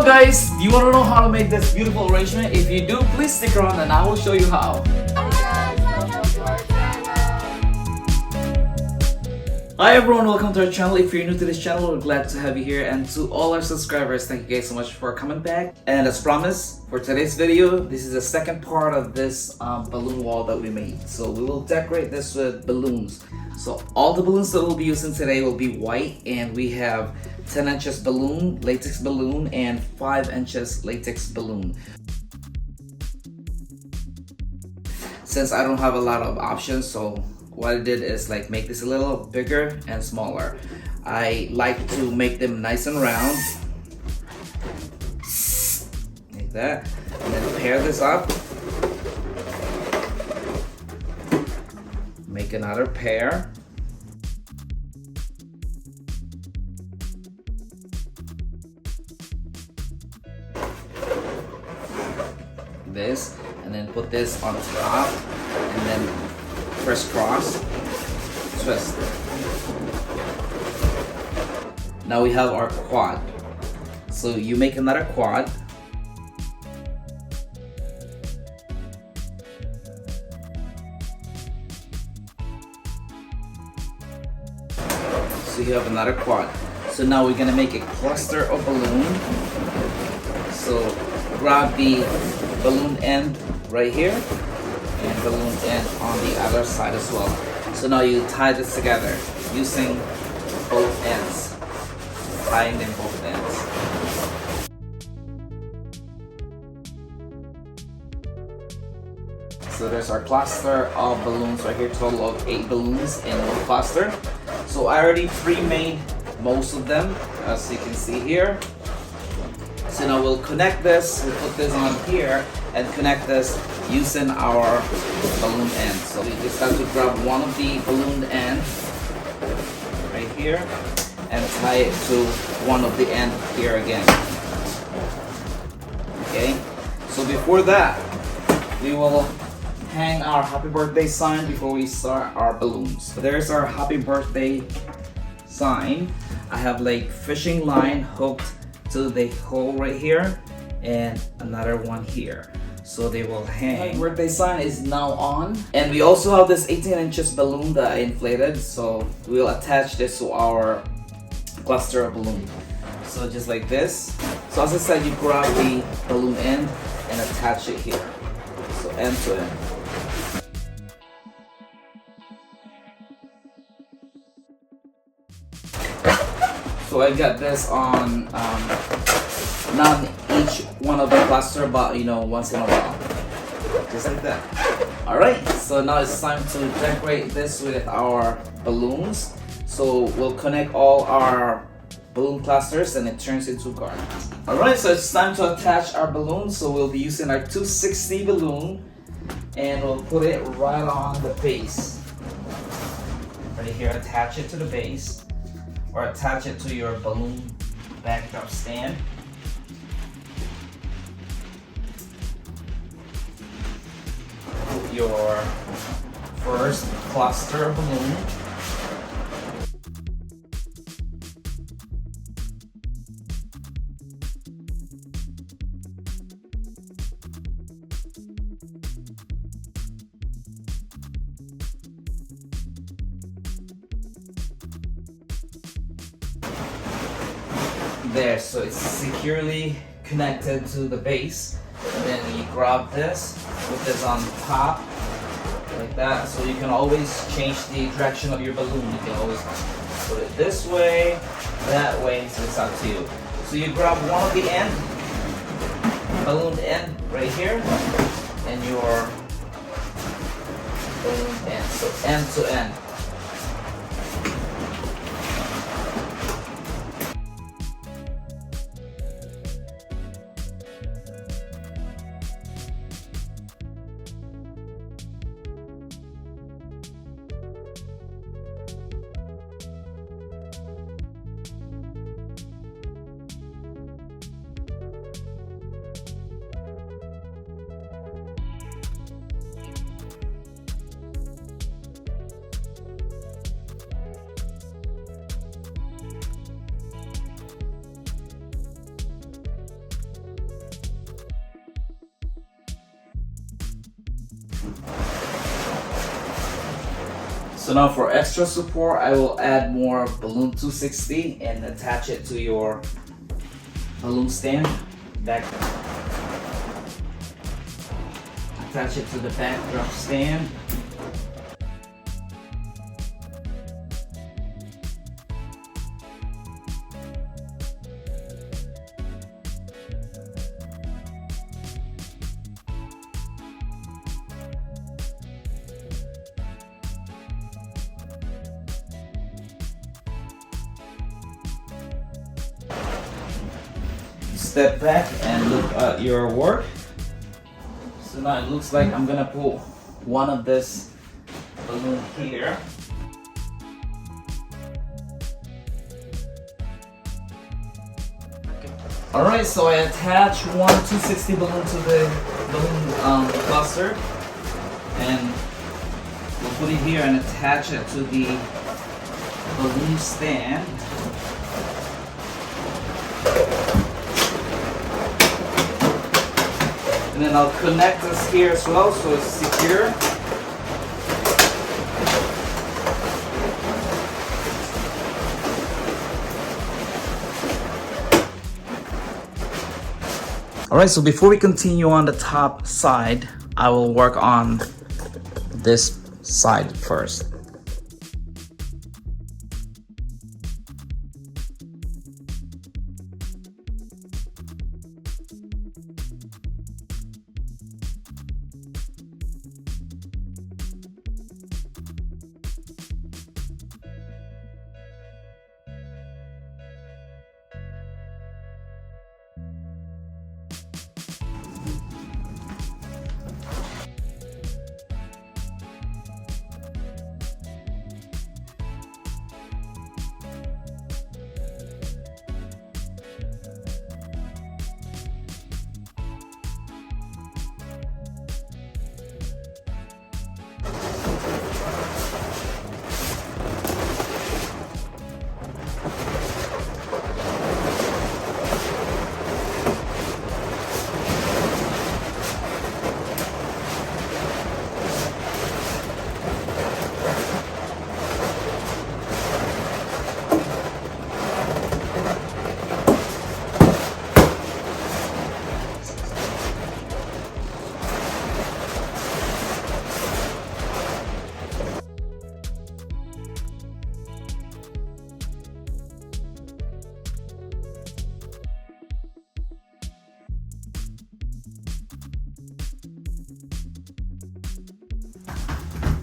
guys, do you want to know how to make this beautiful arrangement? If you do, please stick around and I will show you how. Hi everyone, welcome to our channel. If you're new to this channel, we're glad to have you here, and to all our subscribers, thank you guys so much for coming back. And as promised, for today's video, this is the second part of this balloon wall that we made. So we will decorate this with balloons. So all the balloons that we'll be using today will be white, and we have 10 inches balloon, latex balloon, and 5 inches latex balloon. Since I don't have a lot of options, so what I did is like make this a little bigger and smaller. I like to make them nice and round, like that, and then pair this up. Make another pair. This, and then put this on top, and then crisscross, twist. Now we have our quad. So you make another quad. So you have another quad. So now we're gonna make a cluster of balloon. So grab the balloon end right here, and balloon end on the other side as well. So now you tie this together using both ends, tying them both ends. So there's our cluster of balloons right here, total of 8 balloons in one cluster. So I already pre-made most of them, as you can see here. So now we'll connect this, we'll put this on here and connect this using our balloon end. So we just have to grab one of the balloon end right here and tie it to one of the end here again. Okay, so before that, we will hang our happy birthday sign before we start our balloons. So there's our happy birthday sign. I have like fishing line hooked to the hole right here and another one here, so they will hang. My birthday sign is now on, and we also have this 18 inches balloon that I inflated, so we'll attach this to our cluster of balloon. So just like this. So as I said, you grab the balloon end and attach it here, so end to end. So I got this on not each one of the cluster, but you know, once in a while, just like that. All right, so now it's time to decorate this with our balloons. So we'll connect all our balloon clusters and it turns into a garland. All right, so it's time to attach our balloons. So we'll be using our 260 balloon, and we'll put it right on the base. Right here, attach it to the base, or attach it to your balloon backdrop stand. Put your first cluster of balloon. There, so it's securely connected to the base. And then you grab this, put this on top, like that. So you can always change the direction of your balloon. You can always put it this way, that way, so it's up to you. So you grab one of the end, balloon end right here, and your balloon end, so end to end. So now for extra support, I will add more balloon 260 and attach it to your balloon stand. Attach it to the backdrop stand. Step back and look at your work. So now it looks like I'm gonna put one of this balloon here. Alright, so I attach one 260 balloon to the balloon cluster, and we'll put it here and attach it to the balloon stand. And then I'll connect this here as well so it's secure. Alright, so before we continue on the top side, I will work on this side first.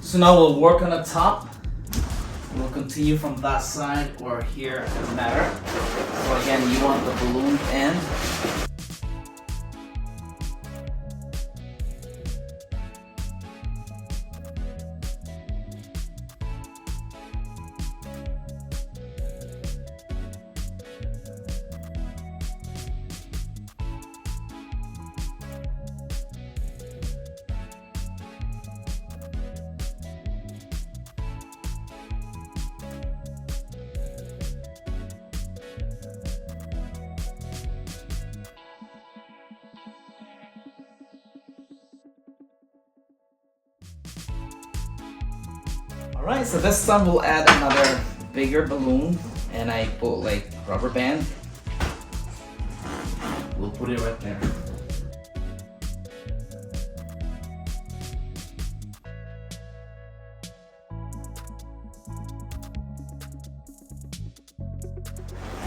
So now we'll work on the top. We'll continue from that side or here, it doesn't matter. So again, you want the balloon end. Alright, so this time we'll add another bigger balloon, and I put like rubber band. We'll put it right there.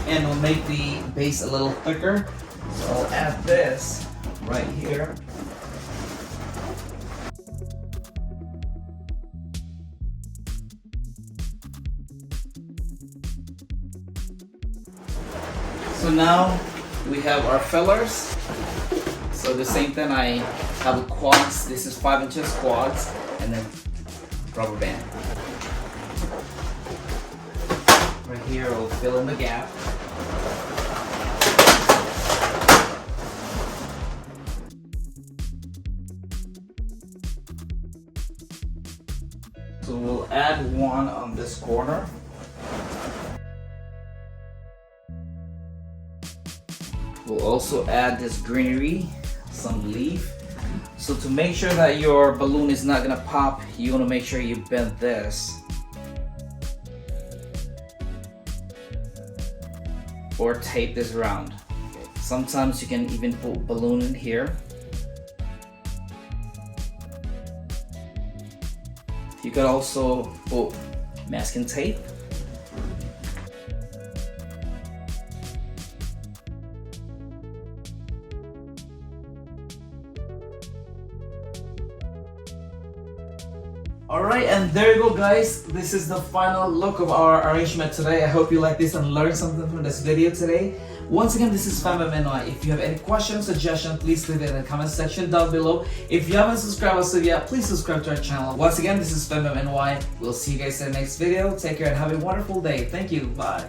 And we'll make the base a little thicker. So I'll add this right here. So now we have our fillers. So the same thing, I have a quads. This is 5 inches quads, and then rubber band. Right here, we'll fill in the gap. So we'll add one on this corner. We'll also add this greenery, some leaf. So to make sure that your balloon is not gonna pop, you wanna make sure you bend this. Or tape this around. Sometimes you can even put balloon in here. You could also put masking tape. Alright, and there you go guys. This is the final look of our arrangement today. I hope you like this and learned something from this video today. Once again, this is FamMNY. If you have any questions, suggestions, please leave it in the comment section down below. If you haven't subscribed us yet, please subscribe to our channel. Once again, this is FamMNY. We'll see you guys in the next video. Take care and have a wonderful day. Thank you. Bye.